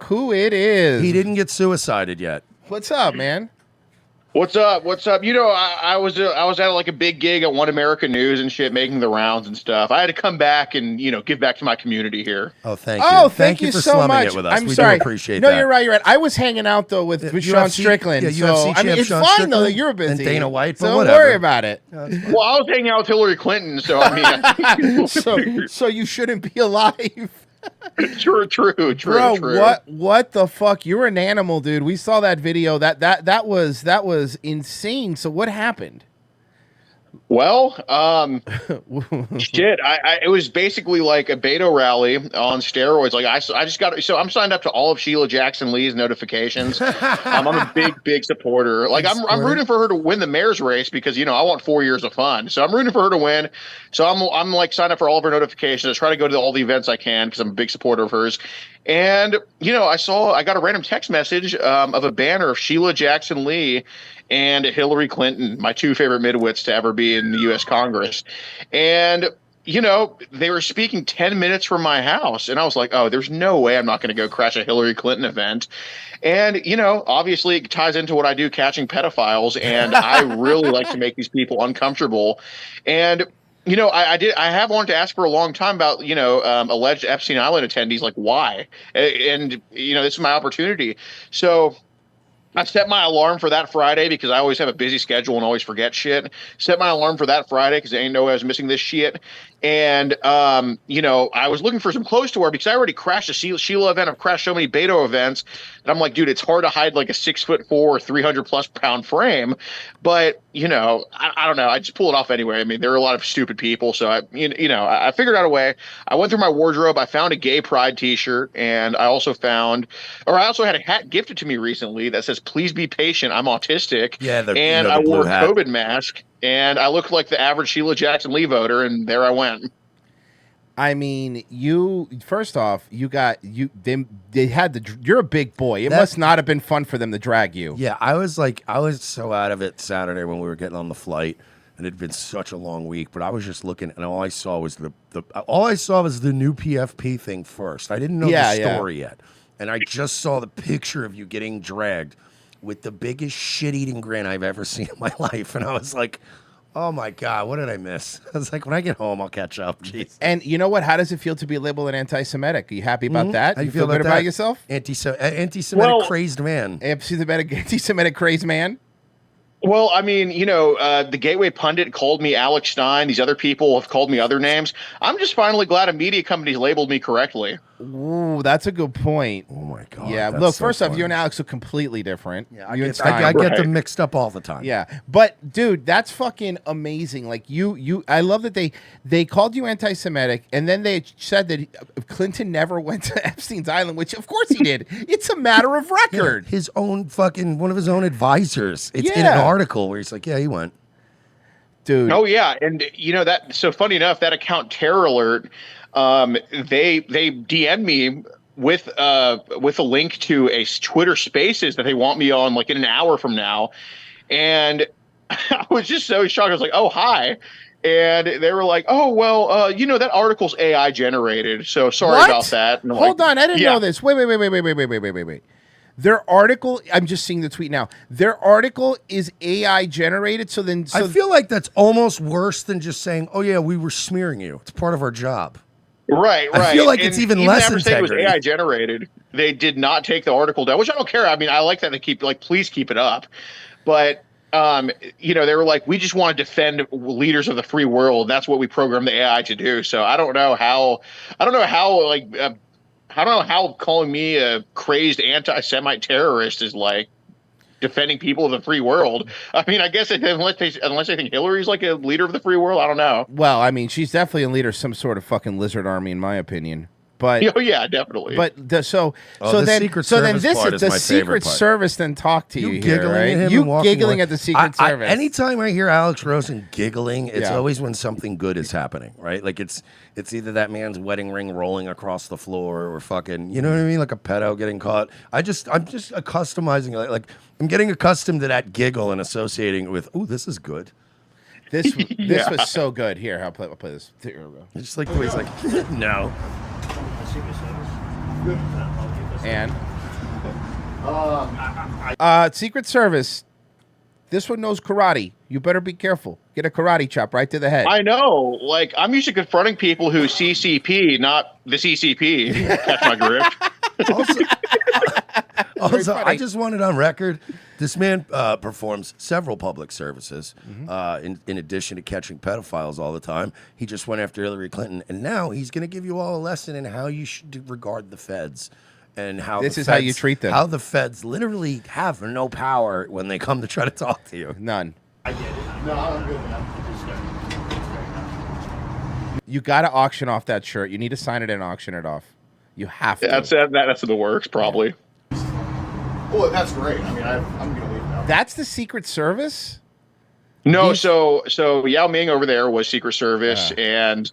look who it is. He didn't get suicided yet. What's up, man? What's up? What's up? You know, I was at like a big gig at One American News and shit, making the rounds and stuff. I had to come back and give back to my community here. Oh, thank you. Oh, thank you for so slumming much. it with us. I'm we sorry. do appreciate no, that. you're right. You're right. I was hanging out though with Sean Strickland. Yeah, so UFC I mean, champ it's Sean fine Strickland though that you're busy. and Dana White. But So whatever. don't worry about it. Well, I was hanging out with Hillary Clinton, so I mean, so you shouldn't be alive. True. Bro, what the fuck? You're an animal, dude. We saw that video. That was insane. So what happened? Well, shit. It was basically like a Beto rally on steroids. Like I just got I'm signed up to all of Sheila Jackson Lee's notifications. I'm a big supporter. Like I'm rooting for her to win the mayor's race because I want 4 years of fun. So I'm rooting for her to win. So I'm like signed up for all of her notifications. I try to go to all the events I can because I'm a big supporter of hers. And I got a random text message of a banner of Sheila Jackson Lee and Hillary Clinton, my two favorite midwits to ever be in the U.S. Congress. And, they were speaking 10 minutes from my house. And I was like, oh, there's no way I'm not going to go crash a Hillary Clinton event. And, obviously it ties into what I do, catching pedophiles. And I really like to make these people uncomfortable. And, I have wanted to ask for a long time about, alleged Epstein Island attendees, like why? And this is my opportunity. So I set my alarm for that Friday because I always have a busy schedule and always forget shit. Set my alarm for that Friday because I ain't know I was missing this shit. And, I was looking for some clothes to wear because I already crashed a Sheila event. I've crashed so many Beto events. And I'm like, dude, it's hard to hide like a 6'4" or 300+ pound frame. But, I don't know. I just pull it off anyway. I mean, there are a lot of stupid people. So I figured out a way. I went through my wardrobe. I found a gay pride t-shirt. And I also had a hat gifted to me recently that says, please be patient. I'm autistic. Yeah. And I wore a COVID mask. And I looked like the average Sheila Jackson Lee voter, and there I went. I mean, first off, you're a big boy. It must not have been fun for them to drag you. Yeah, I was so out of it Saturday when we were getting on the flight, and it had been such a long week. But I was just looking, and all I saw was the new PFP thing first. I didn't know the story yet, and I just saw the picture of you getting dragged with the biggest shit-eating grin I've ever seen in my life, and I was like, oh my God, what did I miss? I was like, when I get home, I'll catch up. Jeez. And you know what? How does it feel to be labeled an anti-Semitic? Are you happy about that? How you feel good about yourself? Anti-Semitic crazed man. Anti-Semitic crazed man? Well, I mean, the Gateway Pundit called me Alex Stein. These other people have called me other names. I'm just finally glad a media company's labeled me correctly. Ooh, that's a good point. Oh my God. Yeah, look, first off, you and Alex are completely different. Yeah, I get them mixed up all the time. Yeah, but dude, that's fucking amazing. Like I love that they called you anti-Semitic, and then they said that Clinton never went to Epstein's Island, which of course he did. It's a matter of record. Yeah, his own one of his own advisors. It's in an article where he's like, yeah, he went. Dude. Oh yeah, and that. So funny enough, that account Terror Alert. They DM'd me with a link to a Twitter Spaces that they want me on like in an hour from now, and I was just so shocked. I was like, "Oh, hi," and they were like, "Oh, well, that article's AI generated, so sorry about that." And Hold on, I didn't know this. Wait. Their article, I'm just seeing the tweet now. Their article is AI generated, so I feel like that's almost worse than just saying, "Oh yeah, we were smearing you." It's part of our job. Right. I feel like it's even less integrity. It was AI generated. They did not take the article down, which I don't care. I mean, I like that they please keep it up. But, they were like, we just want to defend leaders of the free world. That's what we programmed the AI to do. So I don't know how calling me a crazed anti-Semite terrorist is like defending people of the free world. I mean, I guess unless they think Hillary's like a leader of the free world, I don't know. Well, I mean, she's definitely a leader of some sort of fucking lizard army, in my opinion. But oh yeah, definitely. But the Secret Service then talk to you here, right? You giggling at the Secret Service. Anytime I hear Alex Rosen giggling, it's always when something good is happening, right? Like it's either that man's wedding ring rolling across the floor or fucking, you know what I mean, like a pedo getting caught. I'm just customizing like I'm getting accustomed to that giggle and associating it with, oh, this is good. This was so good. Here, I'll play this. Here we go. It's just like the way he's like, no. And Secret Service. This one knows karate. You better be careful. Get a karate chop right to the head. I know. Like, I'm used to confronting people who CCP, not the CCP. Catch my drift. Also, I just wanted on record, this man performs several public services in addition to catching pedophiles all the time. He just went after Hillary Clinton, and now he's going to give you all a lesson in how you should regard the feds. And how this is how you treat them. How the feds literally have no power when they come to try to talk to you. None. I get it. No, I'm good, man. You got to auction off that shirt. You need to sign it and auction it off. You have to. That's in the works, probably. Oh, that's great. I mean, I'm going to leave now. That's the Secret Service? No, so Yao Ming over there was Secret Service, and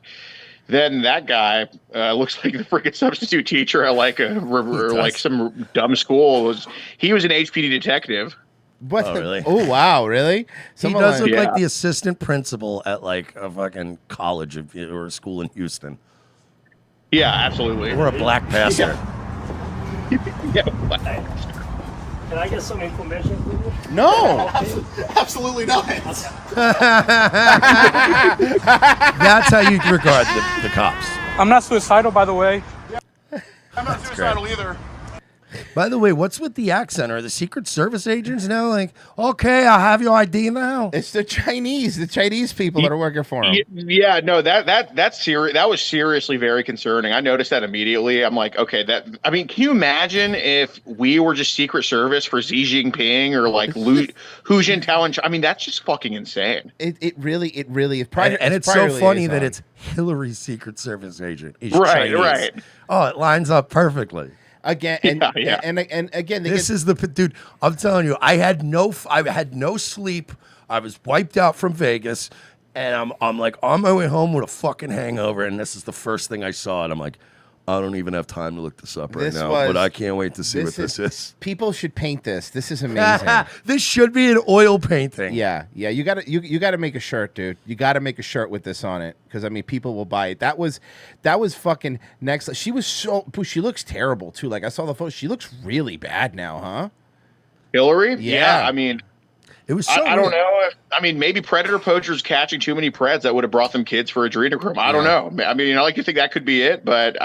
then that guy looks like the freaking substitute teacher at like some dumb school. He was an HPD detective. What? Oh, really? Oh, wow, really? He does look like the assistant principal at like a fucking college or a school in Houston. Yeah, absolutely. Or a black pastor. Can I get some information from you? No. Absolutely not. That's how you regard the cops. I'm not suicidal, by the way. I'm not suicidal either. By the way, what's with the accent? Are the Secret Service agents now like, okay, I have your ID now? It's the Chinese people that are working for him. Yeah, no, that's serious. That was seriously very concerning. I noticed that immediately. I'm like, okay, can you imagine if we were just Secret Service for Xi Jinping or like Hu Jintao? I mean, that's just fucking insane. It really is. And it's so funny that it's Hillary's Secret Service agent. He's right, Chinese. right. Oh, it lines up perfectly. Again, and again, this is the dude. I'm telling you, I had no sleep. I was wiped out from Vegas, and I'm like on my way home with a fucking hangover, and this is the first thing I saw, and I'm like, I don't even have time to look this up right now, but I can't wait to see what this is. People should paint this. This is amazing. This should be an oil painting. Yeah. You gotta make a shirt, dude. You gotta make a shirt with this on it, because I mean, people will buy it. That was fucking next. She looks terrible too. Like I saw the photo. She looks really bad now, huh? Hillary? Yeah. I mean, it was. So I don't know. Maybe predator poachers catching too many preds that would have brought them kids for adrenochrome. I don't know. I mean, you think that could be it, but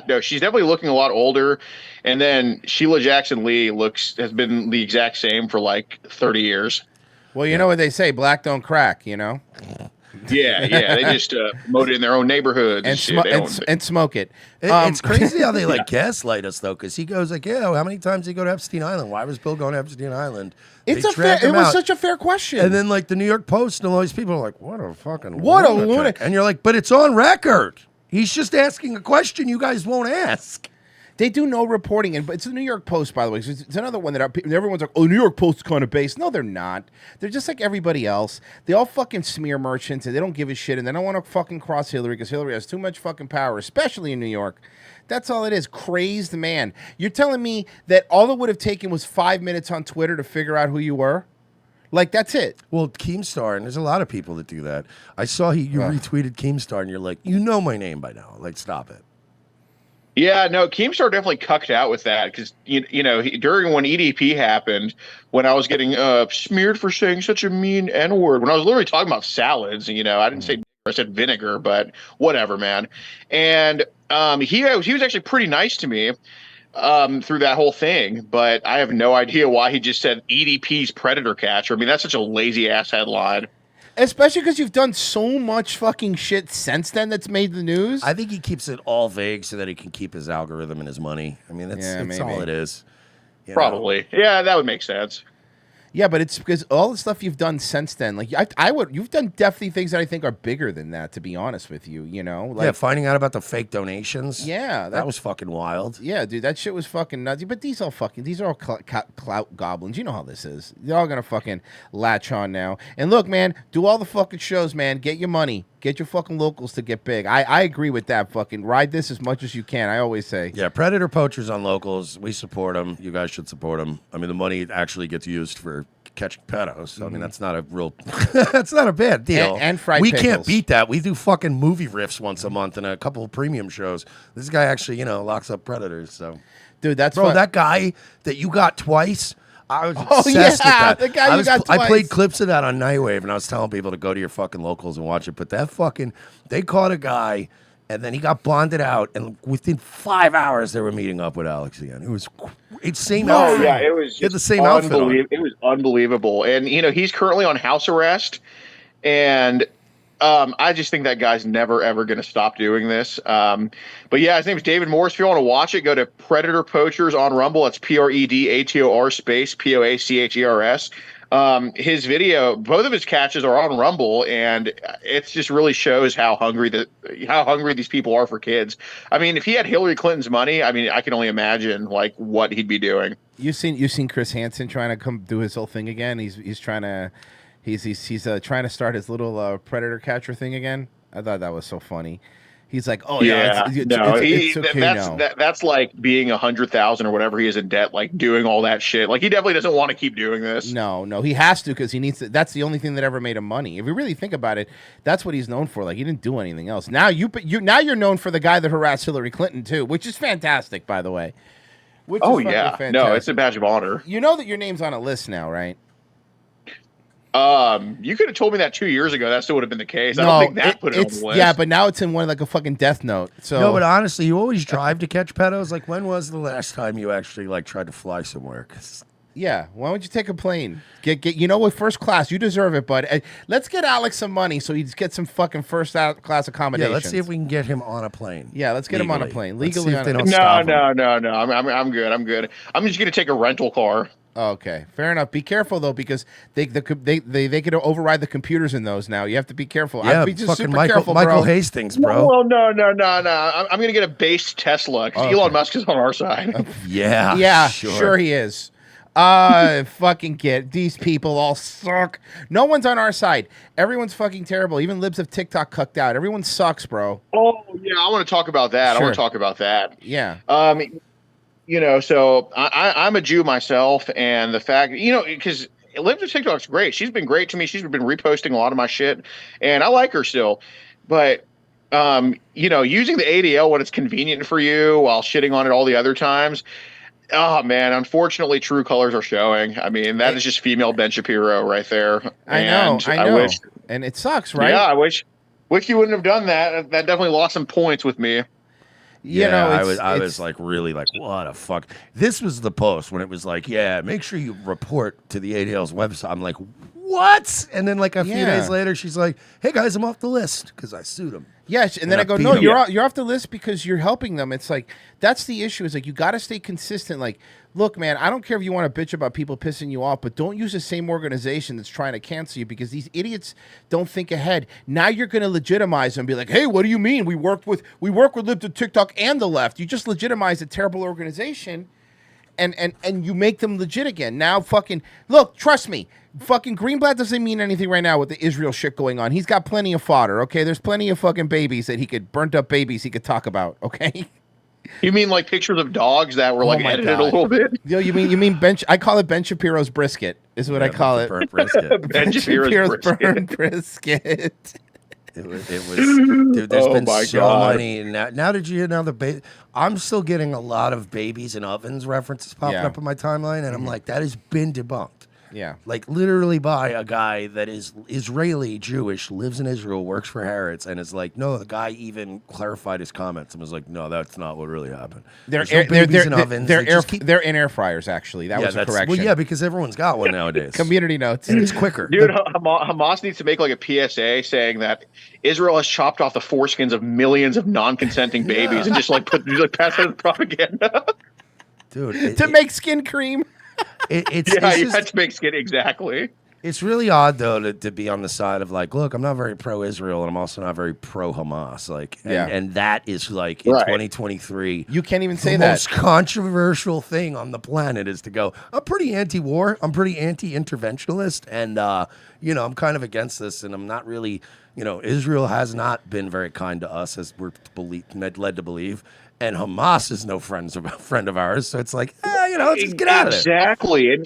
no, she's definitely looking a lot older. And then Sheila Jackson Lee has been the exact same for like 30 years. Well, you know what they say, black don't crack, you know? Yeah. They just promote it in their own neighborhoods and smoke it. It's crazy how they like gaslight us though, because he goes like, "Yeah, how many times did he go to Epstein Island? Why was Bill going to Epstein Island?" It was such a fair question. And then like the New York Post and all these people are like, "What a fucking lunatic!" And you're like, "But it's on record. He's just asking a question you guys won't ask." They do no reporting, but it's the New York Post, by the way. So it's another one that everyone's like, "Oh, New York Post is kind of based." No, they're not. They're just like everybody else. They all fucking smear merchants, and they don't give a shit, and they don't want to fucking cross Hillary because Hillary has too much fucking power, especially in New York. That's all it is. Crazed man. You're telling me that all it would have taken was 5 minutes on Twitter to figure out who you were? Like, that's it. Well, Keemstar, and there's a lot of people that do that. I saw you retweeted Keemstar, and you're like, you know my name by now. Like, stop it. Yeah, no, Keemstar definitely cucked out with that because, during when EDP happened, when I was getting smeared for saying such a mean N-word, when I was literally talking about salads, I didn't say I said vinegar, but whatever, man. And he was actually pretty nice to me through that whole thing, but I have no idea why he just said EDP's predator catcher. I mean, that's such a lazy ass headline. Especially because you've done so much fucking shit since then that's made the news. I think he keeps it all vague so that he can keep his algorithm and his money. I mean, that's all it is. Probably. Yeah, that would make sense. Yeah, but it's because all the stuff you've done since then, like you've done definitely things that I think are bigger than that, to be honest with you, Like, finding out about the fake donations. Yeah. That was fucking wild. Yeah, dude, that shit was fucking nuts. But these are all clout goblins. You know how this is. They're all gonna fucking latch on now. And look, man, do all the fucking shows, man. Get your money. Get your fucking locals to get big. I agree with that. Fucking ride this as much as you can. I always say. Yeah, predator poachers on locals. We support them. You guys should support them. I mean, the money actually gets used for catching pedos. So, I mean, that's not a real. That's not a bad deal. And fried We pickles. can't beat that. We do fucking movie riffs once a month and a couple of premium shows. This guy actually, locks up predators. So. Dude, that's bro. That guy that you got twice. I was obsessed with that. The guy you got twice. I played clips of that on Nightwave, and I was telling people to go to your fucking locals and watch it. But that they caught a guy, and then he got bonded out, and within 5 hours they were meeting up with Alex again. It was same outfit. Oh yeah, it was the same outfit. It was unbelievable, and he's currently on house arrest, and I just think that guy's never ever going to stop doing this. But yeah, his name's David Morris. If you want to watch it, go to Predator Poachers on Rumble. That's PREDATOR space POACHERS. His video, both of his catches are on Rumble, and it just really shows how hungry these people are for kids. I mean, if he had Hillary Clinton's money, I mean, I can only imagine like what he'd be doing. You've seen Chris Hansen trying to come do his whole thing again. He's trying to. He's trying to start his little predator catcher thing again. I thought that was so funny. He's like, oh yeah, it's okay now. That's like being 100,000 or whatever he is in debt, like doing all that shit. Like he definitely doesn't want to keep doing this. No, he has to because he needs to. That's the only thing that ever made him money. If you really think about it, that's what he's known for. Like he didn't do anything else. Now you're known for the guy that harassed Hillary Clinton too, which is fantastic, by the way. Fantastic. No, it's a badge of honor. You know that your name's on a list now, right? You could have told me that 2 years ago. That still would have been the case. I don't think that put it on the list. Yeah, but now it's in one like a fucking death note. So no, but honestly, you always drive to catch pedos. Like, when was the last time you actually like tried to fly somewhere? Yeah, why don't you take a plane? Get with first class. You deserve it, bud. Let's get Alex some money so he gets some fucking first class accommodations. Yeah, let's see if we can get him on a plane. Yeah, let's get him on a plane legally. No. I'm good. I'm just gonna take a rental car. Okay, fair enough. Be careful though, because they could override the computers in those now. You have to be careful. Yeah, I'd be just fucking super Michael, careful, Michael bro. Hastings, bro. Well, no. I'm gonna get a base Tesla because Elon Musk is on our side. Yeah, sure he is. Fucking get these people all suck. No one's on our side. Everyone's fucking terrible. Even libs of TikTok cucked out. Everyone sucks, bro. Oh yeah, I want to talk about that. Sure. Yeah. So I'm a Jew myself, and the fact, because Libs of TikTok's great. She's been great to me. She's been reposting a lot of my shit, and I like her still. But, using the ADL when it's convenient for you while shitting on it all the other times, oh, man, unfortunately, true colors are showing. I mean, that is just female Ben Shapiro right there. I know. And it sucks, right? Yeah, I wish you wouldn't have done that. That definitely lost some points with me. I was like, really like, what a fuck. This was the post when it was like, yeah, make sure you report to the ADL's website. I'm like, what? And then like a few days later, she's like, hey guys, I'm off the list because I sued him. Yes, and then I go, no, you're off the list because you're helping them. It's like, that's the issue. Is like, you got to stay consistent. Like, look, man, I don't care if you want to bitch about people pissing you off, but don't use the same organization that's trying to cancel you because these idiots don't think ahead. Now you're going to legitimize them and be like, hey, what do you mean? We work with Libs of TikTok and the left. You just legitimize a terrible organization and you make them legit again. Now fucking, look, trust me, fucking Greenblatt doesn't mean anything right now with the Israel shit going on. He's got plenty of fodder, okay? There's plenty of fucking babies that burnt up babies he could talk about, okay? You mean like pictures of dogs that were like edited a little bit? Yo, you mean I call it Ben Shapiro's brisket, is what I call it. Burnt brisket. Ben Shapiro's burnt brisket. It was, dude. There's been so many. Now did you hear now the I'm still getting a lot of babies in ovens references popping up in my timeline, and I'm like, that has been debunked. Yeah. Like literally by a guy that is Israeli Jewish, lives in Israel, works for Harrods, and is like, no, the guy even clarified his comments and was like, no, that's not what really happened. They're in air fryers, actually. That was a correction. Well, yeah, because everyone's got one nowadays. Community notes. And it's quicker. Dude, Hamas needs to make like a PSA saying that Israel has chopped off the foreskins of millions of non-consenting babies and just like pass that as propaganda. Dude. To make skin cream. You had to make skin, exactly. It's really odd though to be on the side of like, look, I'm not very pro-Israel and I'm also not very pro-Hamas. Like, and that is like in 2023, you can't even say the that. most controversial thing on the planet is to go, I'm pretty anti-war, I'm pretty anti-interventionalist, and I'm kind of against this, and I'm not really, Israel has not been very kind to us as we're led to believe. And Hamas is no friend of ours, so it's like, let's just get out of there. Exactly.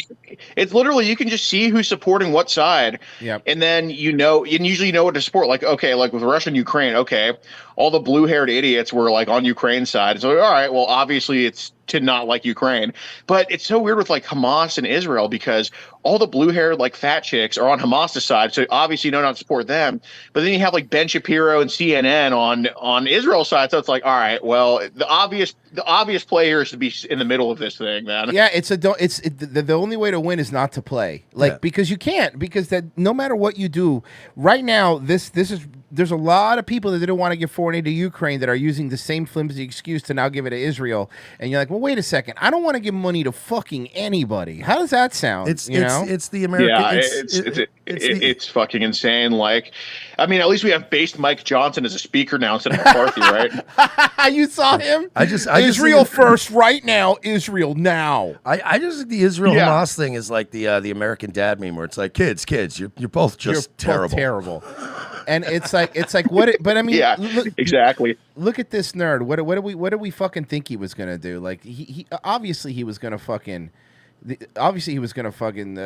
It's literally, you can just see who's supporting what side. Yeah. And then usually know what to support. Like, okay, like with Russia and Ukraine, okay, all the blue-haired idiots were like on Ukraine's side. So, all right, well, obviously it's to not like Ukraine. But it's so weird with like Hamas and Israel because all the blue-haired like fat chicks are on Hamas's side, so obviously you don't support them. But then you have like Ben Shapiro and CNN on Israel's side, so it's like, all right, well, the obvious play here is to be in the middle of this thing, man. Yeah, the only way to win is not to play, because you can't, because that no matter what you do right now, there's a lot of people that didn't want to give foreign aid to Ukraine that are using the same flimsy excuse to now give it to Israel, and you're like, well, wait a second, I don't want to give money to fucking anybody. How does that sound? It's the American. Yeah, it's fucking insane. Like, I mean, at least we have based Mike Johnson as a speaker now instead of McCarthy, right? You saw him? I just Israel first, right now. Israel now. I just think the Israel Hamas thing is like the American Dad meme where it's like, kids, you're both just terrible. Both terrible. And it's like what? But I mean, yeah, exactly. Look at this nerd. What do we fucking think he was gonna do? Like he obviously he was gonna fucking. Obviously, he was going to fucking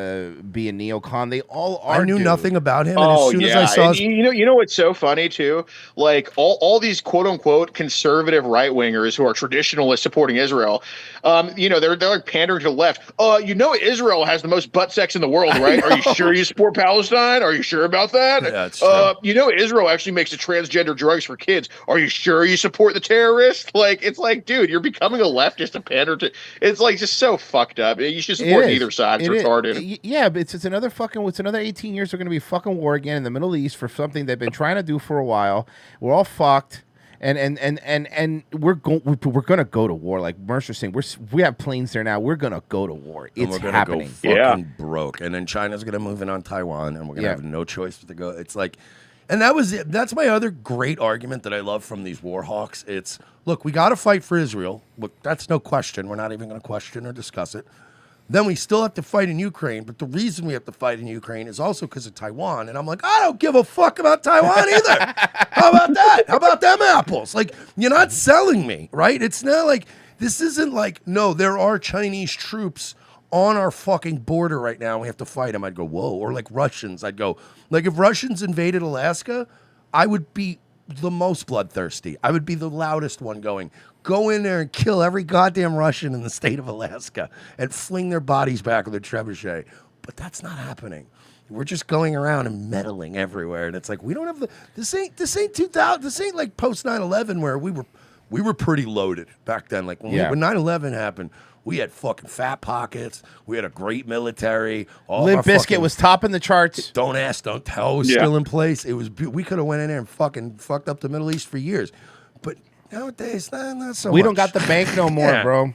be a neocon. They all are. I knew nothing about him. And as soon as I saw his... you know what's so funny too? Like all these quote unquote conservative right wingers who are traditionalists supporting Israel, they're like pandering to the left. Israel has the most butt sex in the world, right? Are you sure you support Palestine? Are you sure about that? Yeah, it's true. Israel actually makes the transgender drugs for kids. Are you sure you support the terrorists? Like, it's like, dude, you're becoming a leftist to pander to. It's like just so fucked up. You should support either side. It's retarded. Yeah, but it's another 18 years. We're going to be fucking war again in the Middle East for something they've been trying to do for a while. We're all fucked, and we're going to go to war. Like Mercer's saying, we have planes there now. We're going to go to war. It's happening. Go fucking broke, and then China's going to move in on Taiwan, and we're going to have no choice but to go. It's like. And that was it. That's my other great argument that I love from these war hawks. It's, look, we got to fight for Israel. Look, that's no question. We're not even going to question or discuss it. Then we still have to fight in Ukraine. But the reason we have to fight in Ukraine is also because of Taiwan. And I'm like, I don't give a fuck about Taiwan either. How about that? How about them apples? Like, you're not selling me, right? It's not like, this isn't like, no, there are Chinese troops on our fucking border right now, and we have to fight them. I'd go, whoa. Or like Russians, I'd go, like if Russians invaded Alaska, I would be the most bloodthirsty. I would be the loudest one going, go in there and kill every goddamn Russian in the state of Alaska and fling their bodies back with a trebuchet. But that's not happening. We're just going around and meddling everywhere. And it's like, we don't have this ain't 2000, this ain't like post 9/11 where we were pretty loaded back then. Like when 9/11 happened, we had fucking fat pockets. We had a great military. Limp Bizkit was topping the charts. Don't ask, don't tell was still in place. It was. We could have went in there and fucking fucked up the Middle East for years. But nowadays, not so much. We don't got the bank no more, bro.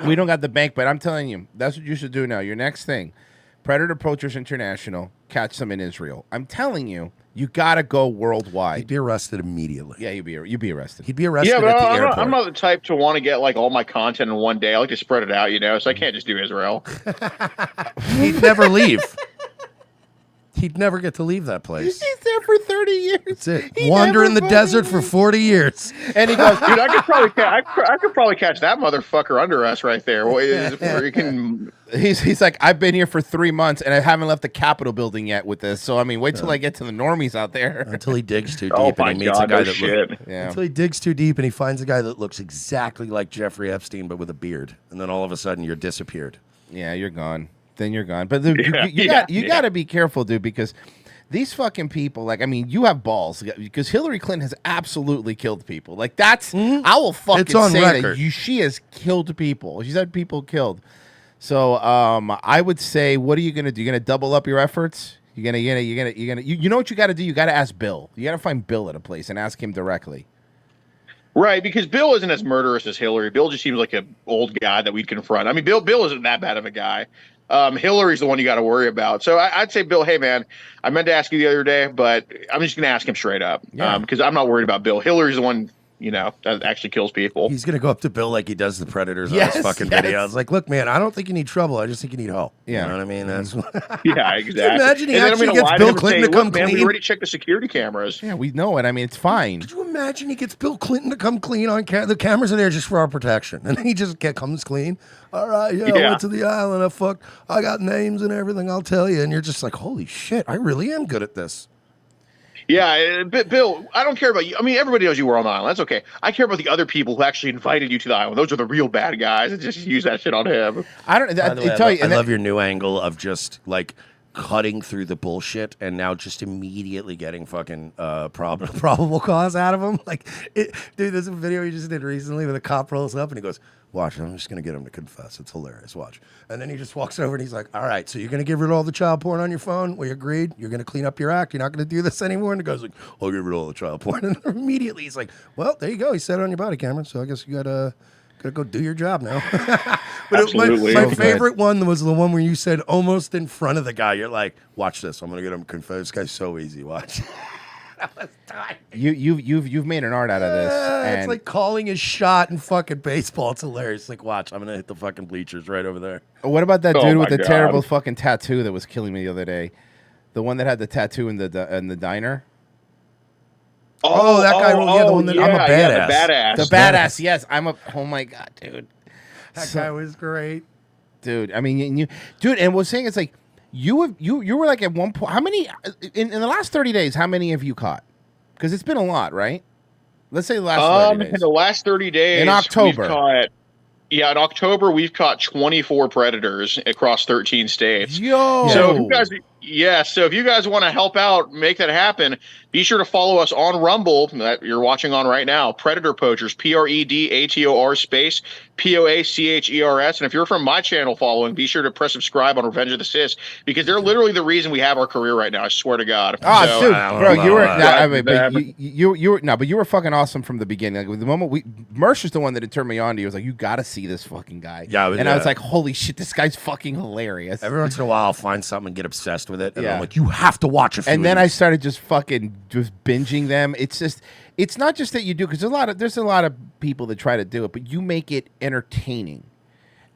We don't got the bank, but I'm telling you, that's what you should do now. Your next thing, Predator Poachers International, catch them in Israel. I'm telling you. You gotta go worldwide. He'd be arrested immediately. Yeah, you'd be arrested. He'd be arrested at the airport. I'm not the type to want to get like all my content in one day. I like to spread it out, so I can't just do Israel. He'd never leave. He'd never get to leave that place. He's there for 30 years. That's it. Wander in the desert for 40 years. And he goes, dude, I could probably catch that motherfucker under us right there. He's like, I've been here for 3 months and I haven't left the Capitol building yet with this. So I mean, wait till I get to the normies out there. Until he digs too deep and he meets a guy Until he digs too deep and he finds a guy that looks exactly like Jeffrey Epstein but with a beard, and then all of a sudden you're disappeared. Yeah, you're gone. Then you're gone. But you got to be careful, dude, because these fucking people, like, I mean, you have balls because Hillary Clinton has absolutely killed people. Like, that's, I will fucking say record. That she has killed people. She's had people killed. So I would say, what are you going to do? You're going to double up your efforts? You know what you got to do? You got to ask Bill. You got to find Bill at a place and ask him directly. Right, because Bill isn't as murderous as Hillary. Bill just seems like an old guy that we'd confront. I mean, Bill isn't that bad of a guy. Hillary's the one you got to worry about. So I'd say, Bill, hey, man, I meant to ask you the other day, but I'm just going to ask him straight up because I'm not worried about Bill. Hillary's the one, that actually kills people. He's going to go up to Bill like he does the Predators on his fucking videos. Like, look, man, I don't think you need trouble. I just think you need help. Yeah. You know what I mean? That's yeah, exactly. Can you imagine he actually gets Bill Clinton to come clean? Man, we already checked the security cameras. Yeah, we know it. I mean, it's fine. Could you imagine he gets Bill Clinton to come clean on the cameras are there just for our protection, and he just comes clean? All right, I went to the island. I got names and everything. I'll tell you. And you're just like, holy shit, I really am good at this. Yeah, Bill, I don't care about you. I mean, everybody knows you were on the island. That's okay. I care about the other people who actually invited you to the island. Those are the real bad guys. And just use that shit on him. I don't. By the way, I love your new angle of just like cutting through the bullshit and now just immediately getting fucking probable cause out of him. Like, dude, there's a video you just did recently where the cop rolls up and he goes, "Watch, I'm just gonna get him to confess. It's hilarious. Watch." And then he just walks over and he's like, "All right, so you're gonna get rid of all the child porn on your phone? We agreed. You're gonna clean up your act. You're not gonna do this anymore." And the guy's like, "I'll get rid of all the child porn." And immediately he's like, "Well, there you go. He said it on your body camera. So I guess you gotta go do your job now." But Absolutely. my favorite one was the one where you said almost in front of the guy. You're like, "Watch this. I'm gonna get him confessed. This guy's so easy. Watch." That was tight. You've made an art out of this. It's like calling a shot in fucking baseball. It's hilarious. Like, watch, I'm gonna hit the fucking bleachers right over there. What about that dude with the terrible fucking tattoo that was killing me the other day? The one that had the tattoo in the diner. Oh, that guy. Yeah, the one that I'm a badass. Yeah, the badass. The badass. Yes, I'm a. Oh my god, dude. That guy was great, dude. I mean, dude. And what's saying it's like you were like at one point. How many in the last 30 days? How many have you caught? Because it's been a lot, right? Let's say the last 30 days. In the last 30 days in October. In October we've caught 24 predators across 13 states. Yo. So if you guys want to help out, make that happen, be sure to follow us on Rumble that you're watching on right now. Predator Poachers, PREDATOR space POACHERS. And if you're from my channel following, be sure to press subscribe on Revenge of the Sis because they're literally the reason we have our career right now. I swear to God. Oh, so, dude, bro, you were but you were fucking awesome from the beginning. Like the moment Mersh is the one that had turned me on to you. I was like, you got to see this fucking guy. Yeah, I was like, holy shit, this guy's fucking hilarious. Every once in a while, I'll find something and get obsessed with it, and I'm like, you have to watch it. And then I started just binging them. It's not just that you do, because there's a lot of people that try to do it, but you make it entertaining.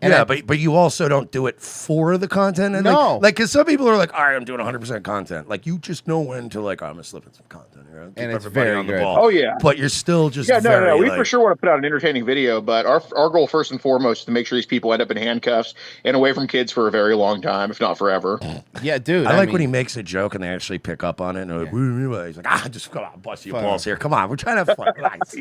And but you also don't do it for the content. And no. Because some people are like, all right, I'm doing 100% content. Like, you just know when to, like, I'm going to slip in some content. Right? And it's very on good. the ball. Oh, yeah. But you're still just no. We for sure want to put out an entertaining video, but our goal first and foremost is to make sure these people end up in handcuffs and away from kids for a very long time, if not forever. Yeah, dude. I like when he makes a joke and they actually pick up on it. And he's like, just come on, bust your balls here. Come on, we're trying to have fun.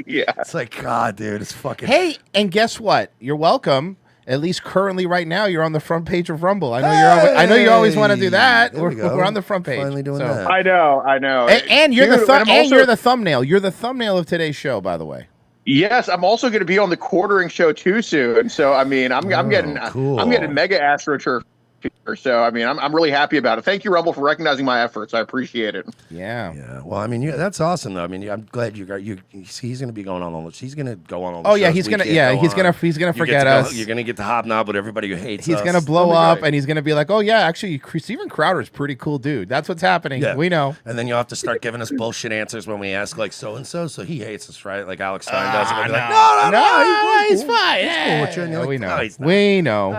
Yeah. It's like, God, dude, it's fucking. Hey, and guess what? You're welcome. At least currently, right now, you're on the front page of Rumble. I know you always want to do that. We're on the front page. Finally doing that. I know. And you're you're the thumbnail. You're the thumbnail of today's show, by the way. Yes, I'm also going to be on the quartering show too soon. So I mean, I'm getting mega AstroTurf. So I mean, I'm really happy about it. Thank you, Rumble, for recognizing my efforts. I appreciate it. Yeah. Well, I mean, that's awesome though. I mean, I'm glad you got you. He's going to be going on all this. He's going to go on all. Oh yeah, he's gonna forget us. You're going to get to hobnob with everybody who hates us. He's going to blow up, and he's going to be like, oh yeah, actually, Steven Crowder's pretty cool dude. That's what's happening. Yeah. We know. And then you'll have to start giving us bullshit answers when we ask like so and so. So he hates us, right? Like Alex Stein does. And we'll be like, no, he's fine. We know.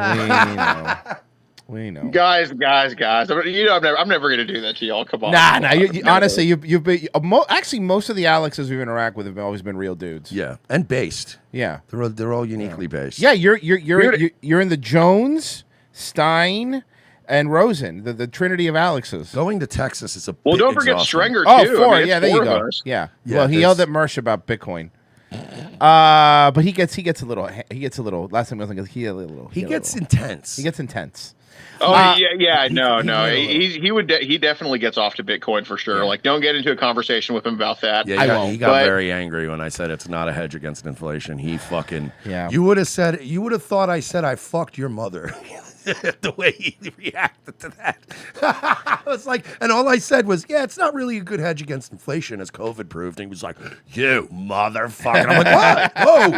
We know, guys. You know, I'm never gonna do that to y'all. Come on. Nah. Honestly, you've been actually most of the Alexes we've interacted with have always been real dudes. Yeah, and based. Yeah, they're all uniquely based. Yeah, you're in the Jones, Stein, and Rosen, the trinity of Alexes. Going to Texas is a don't forget Strenger too. Oh, four. Yeah, there you go. Yeah. Well, he yelled at Mersh about Bitcoin. But he gets a little. Last time I was like, he gets intense. He gets intense. Oh no. He definitely gets off to Bitcoin for sure. Yeah. Like, don't get into a conversation with him about that. Yeah, he got very angry when I said it's not a hedge against inflation. He fucking. Yeah. You would have thought I said I fucked your mother. The way he reacted to that. I was like, and all I said was, yeah, it's not really a good hedge against inflation, as COVID proved. And he was like, you motherfucker. I'm like, what? Whoa.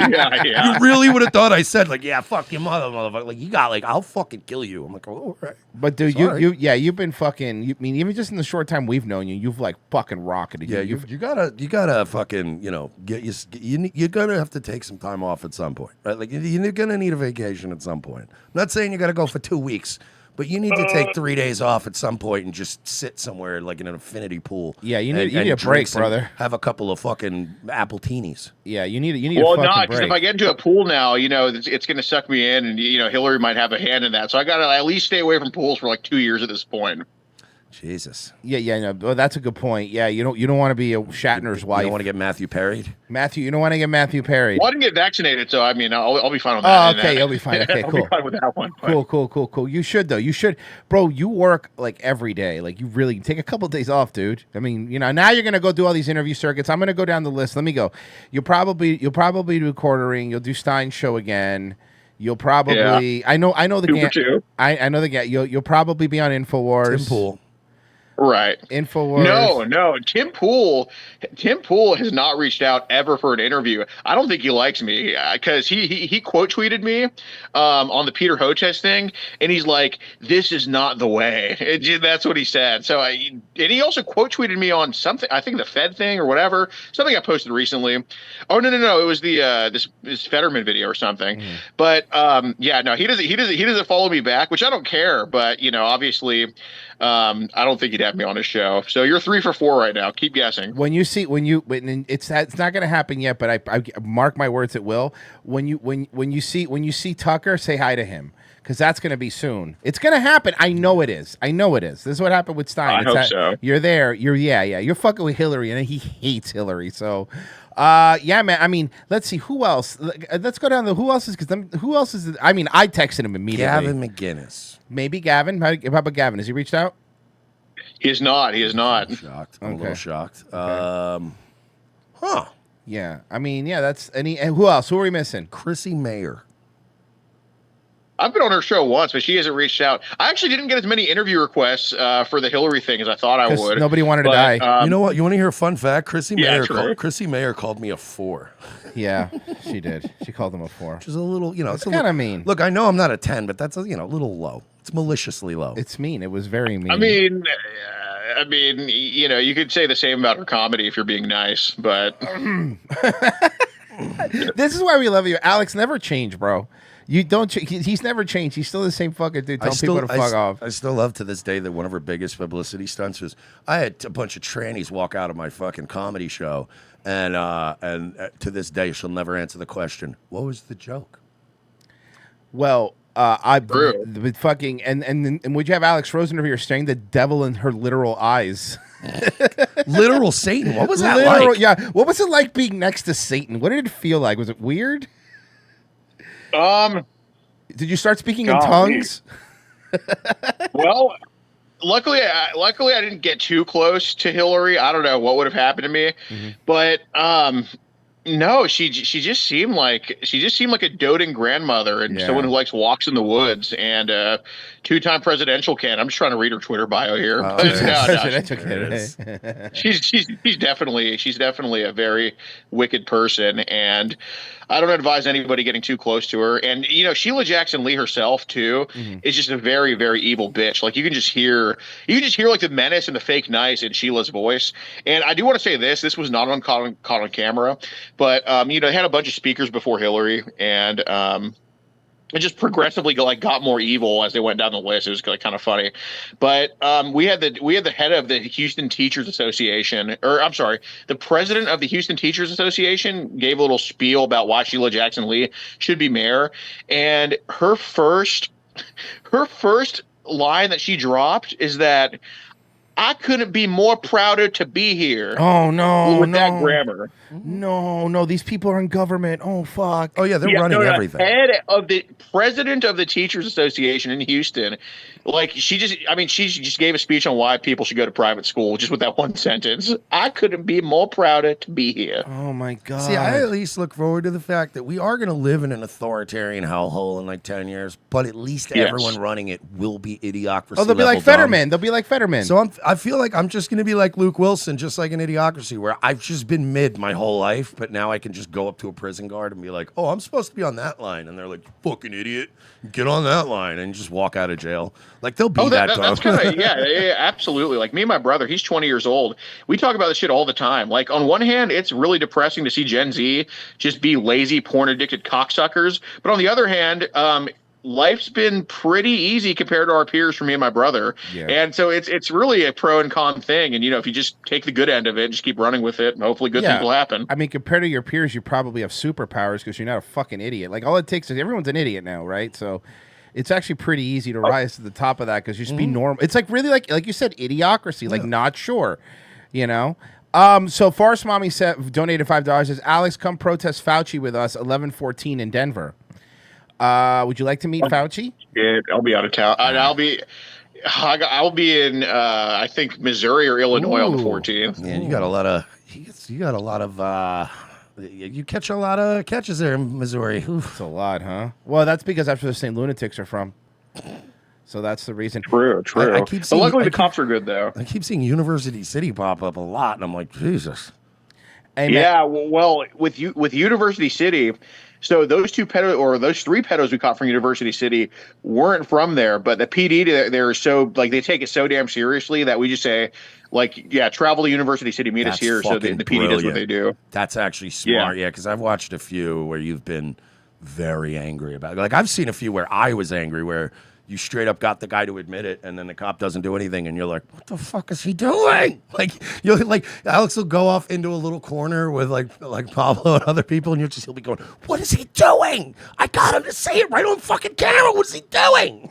Yeah. You really would have thought I said, like, yeah, fuck your motherfucker. Like, you got, like, I'll fucking kill you. I'm like, oh, all right. But, dude, you've been fucking, I mean, even just in the short time we've known you, you've, like, fucking rocketed. Yeah, you gotta fucking, you're gonna have to take some time off at some point, right? Like, you're gonna need a vacation at some point. I'm not saying you gotta go for 2 weeks, but you need to take 3 days off at some point and just sit somewhere like in an infinity pool. Yeah, you need a break, brother. Have a couple of fucking apple teenies. Yeah, you need a fucking break. Because if I get into a pool now, it's going to suck me in, and Hillary might have a hand in that. So I got to at least stay away from pools for like 2 years at this point. Jesus. Yeah. No, well, that's a good point. Yeah, you don't want to be a Shatner's wife. You don't want to get Matthew parried. You don't want to get Matthew parried. Well, I didn't get vaccinated, so I mean, I'll be fine with Oh, that. okay, you'll be fine. Okay, I'll cool. be fine with that one. Cool. You should though. You should, bro. You work like every day. Like you really take a couple of days off, dude. I mean, now you're gonna go do all these interview circuits. I'm gonna go down the list. Let me go. You'll probably do quartering. You'll do Stein's show again. You'll probably. Yeah. I know the. I know the guy. You'll probably be on Infowars. Tim Pool. Right. Infowars. No. Tim Pool has not reached out ever for an interview. I don't think he likes me because he quote tweeted me on the Peter Hotez thing, and he's like, "This is not the way." That's what he said. So and he also quote tweeted me on something. I think the Fed thing or whatever. Something I posted recently. Oh no. It was the this Fetterman video or something. Mm. But he doesn't follow me back, which I don't care. But obviously. I don't think he'd have me on his show. So you're 3 for 4 right now. Keep guessing. It's not going to happen yet, but I mark my words, it will. When you see Tucker, say hi to him because that's going to be soon. It's going to happen. I know it is. This is what happened with Stein. I hope so. You're there. You're fucking with Hillary, and he hates Hillary. So. Yeah, man. I mean, let's see who else. Let's go down to who else is who else is. I mean, I texted him immediately. Gavin McGinnis. Maybe Gavin. How about Gavin? Has he reached out? He is not. I'm shocked. I'm a little shocked. Okay. Yeah. I mean, yeah. That's any. And who else? Who are we missing? Chrissy Mayer. I've been on her show once, but she hasn't reached out. I actually didn't get as many interview requests for the Hillary thing as I thought I would. Nobody wanted to die. You know what? You want to hear a fun fact? Chrissy Mayer called me a 4. Yeah, she did. She called him a 4. Which is a little, it's kind of mean. Look, I know I'm not a 10, but that's a little low. It's maliciously low. It's mean. It was very mean. I mean, you could say the same about her comedy if you're being nice, but this is why we love you, Alex. Never change, bro. You don't. He's never changed. He's still the same fucking dude. Telling people to fuck off. I still love to this day that one of her biggest publicity stunts was I had a bunch of trannies walk out of my fucking comedy show, and to this day she'll never answer the question. What was the joke? Well, fucking and would you have Alex Rosen over here staring the devil in her literal eyes? Literal Satan. What was that like? Yeah. What was it like being next to Satan? What did it feel like? Was it weird? Did you start speaking in tongues? Well, luckily I didn't get too close to Hillary. I don't know what would have happened to me, but no, she just seemed like a doting grandmother and someone who likes walks in the woods and two-time presidential candidate. I'm just trying to read her Twitter bio here. She's definitely a very wicked person, and I don't advise anybody getting too close to her. And Sheila Jackson Lee herself too is just a very, very evil bitch. Like you can just hear like the menace and the fake nice in Sheila's voice. And I do want to say this was not caught on camera, but they had a bunch of speakers before Hillary, and it just progressively got more evil as they went down the list. It was kind of funny, but we had the head of the Houston Teachers Association, or I'm sorry, the president of the Houston Teachers Association gave a little spiel about why Sheila Jackson Lee should be mayor, and her first line that she dropped is that I couldn't be more prouder to be here. Oh no! With that grammar. No, these people are in government. Oh fuck! Oh yeah, they're running everything. Head of the president of the Teachers Association in Houston, she just gave a speech on why people should go to private school, just with that one sentence. I couldn't be more prouder to be here. Oh my god! See, I at least look forward to the fact that we are going to live in an authoritarian hellhole in 10 years, but at least everyone running it will be idiocracy. Oh, they'll be like Fetterman. They'll be like Fetterman. So I feel like I'm just going to be like Luke Wilson, just like an Idiocracy, where I've just been mid my whole life, but now I can just go up to a prison guard and be like, oh, I'm supposed to be on that line. And they're like, fucking idiot, get on that line, and just walk out of jail. Like, they'll be that's kind of, yeah, absolutely. Like, me and my brother, he's 20 years old. We talk about this shit all the time. Like, on one hand, it's really depressing to see Gen Z just be lazy, porn-addicted cocksuckers. But on the other hand, life's been pretty easy compared to our peers for me and my brother. Yeah. And so it's really a pro and con thing. And, if you just take the good end of it and just keep running with it, and hopefully good things will happen. I mean, compared to your peers, you probably have superpowers because you're not a fucking idiot. Like, all it takes is everyone's an idiot now, right? So It's actually pretty easy to rise to the top of that because you just be normal. It's like really like you said, idiocracy. Like not sure, you know. So Forest Mommy donated $5. Says Alex, come protest Fauci with us 11/14 in Denver. Would you like to meet Fauci? Yeah, I'll be out of town. I'll be in I think Missouri or Illinois on the 14th. Yeah, you got a lot of you catch a lot of catches there in Missouri. It's a lot, huh? Well, that's because that's where the St. Lunatics are from. So that's the reason. True. I keep seeing, luckily the cops are good though. I keep seeing University City pop up a lot, and I'm like, Jesus. Hey, yeah, well, with University City, so those three pedos we caught from University City weren't from there, but the PD they're so like they take it so damn seriously that we just say like, yeah, travel to University City, meet us here. So the PD does what they do. That's actually smart. Yeah, because I've watched a few where you've been very angry about it. Like I've seen a few where I was angry where you straight up got the guy to admit it, and then the cop doesn't do anything, and you're like, "What the fuck is he doing?" Like you're like Alex will go off into a little corner with like Pablo and other people, and he'll be going, "What is he doing? I got him to say it right on fucking camera. What's he doing?"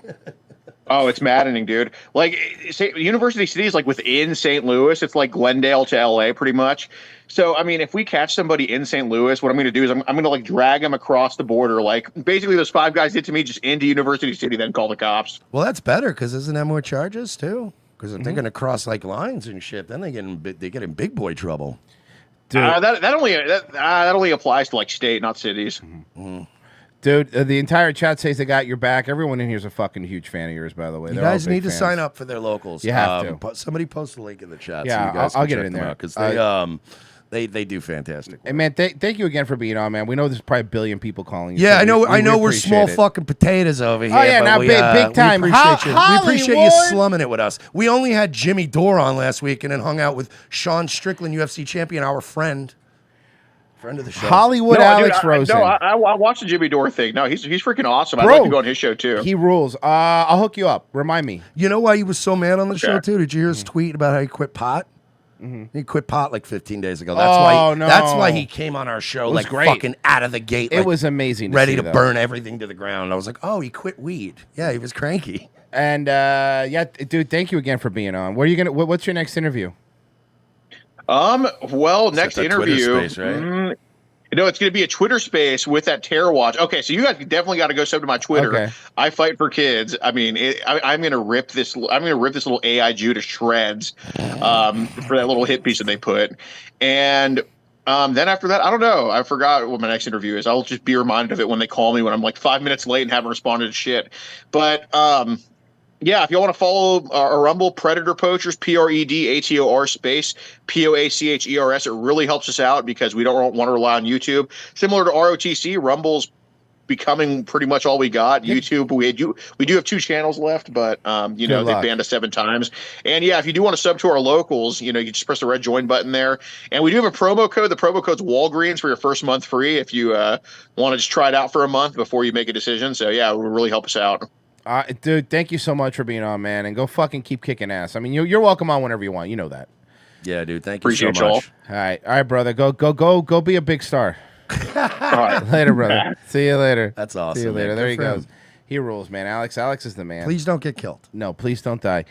Oh, it's maddening, dude. Like, University City is like within St. Louis. It's like Glendale to LA, pretty much. So, I mean, if we catch somebody in St. Louis, what I'm going to do is I'm going to like drag them across the border, like basically those 5 guys did to me, just into University City, then call the cops. Well, that's better because isn't that more charges too? Because if they're going to cross like lines and shit, then they get in big boy trouble. That only applies to like state, not cities. Dude, the entire chat says they got your back. Everyone in here is a fucking huge fan of yours, by the way. You guys need to sign up for their locals. You have to. Somebody post a link in the chat. Yeah, so you guys I'll get it in there because they do fantastic work. Hey man, thank you again for being on, man. We know there's probably a billion people calling you. Yeah, so I know we're small fucking potatoes over here. Oh yeah, now big time. We appreciate you slumming it with us. We only had Jimmy Dore on last week, and then hung out with Sean Strickland, UFC champion, our friend of the show. Hollywood Alex Rosen. I watched the Jimmy Dore thing. No, he's freaking awesome. I'd like to go on his show too. He rules. I'll hook you up. Remind me. You know why he was so mad on the show too? Did you hear his tweet about how he quit pot? He quit pot like 15 days ago. That's why he came on our show like fucking out of the gate. It was amazing. Ready to burn everything to the ground. I was like, oh, he quit weed. Yeah, he was cranky. And yeah, dude, thank you again for being on. Where are you gonna? What's your next interview? Well, next interview. Space, right? It's going to be a Twitter space with that Terror Watch. Okay, so you guys definitely got to go sub to my Twitter. Okay. I fight for kids. I mean, I'm going to rip this. I'm going to rip this little AI Jew to shreds for that little hit piece that they put. And then after that, I don't know. I forgot what my next interview is. I'll just be reminded of it when they call me when I'm like 5 minutes late and haven't responded to shit. But yeah, if you want to follow our Rumble, Predator Poachers, PREDATOR space POACHERS, it really helps us out because we don't want to rely on YouTube. Similar to ROTC, Rumble's becoming pretty much all we got. YouTube, we do have 2 channels left, but they banned us 7 times. And yeah, if you do want to sub to our locals, you just press the red join button there. And we do have a promo code. The promo code's Walgreens for your first month free if you want to just try it out for a month before you make a decision. So yeah, it will really help us out. Dude, thank you so much for being on, man, and go fucking keep kicking ass. I mean, you're welcome on whenever you want. You know that. Yeah, dude. Thank you Appreciate so much. All right, brother. Go be a big star. All right. Later, brother. See you later. That's awesome. See you later. Man. There he Good for goes. him. He rules, man. Alex is the man. Please don't get killed. No, please don't die.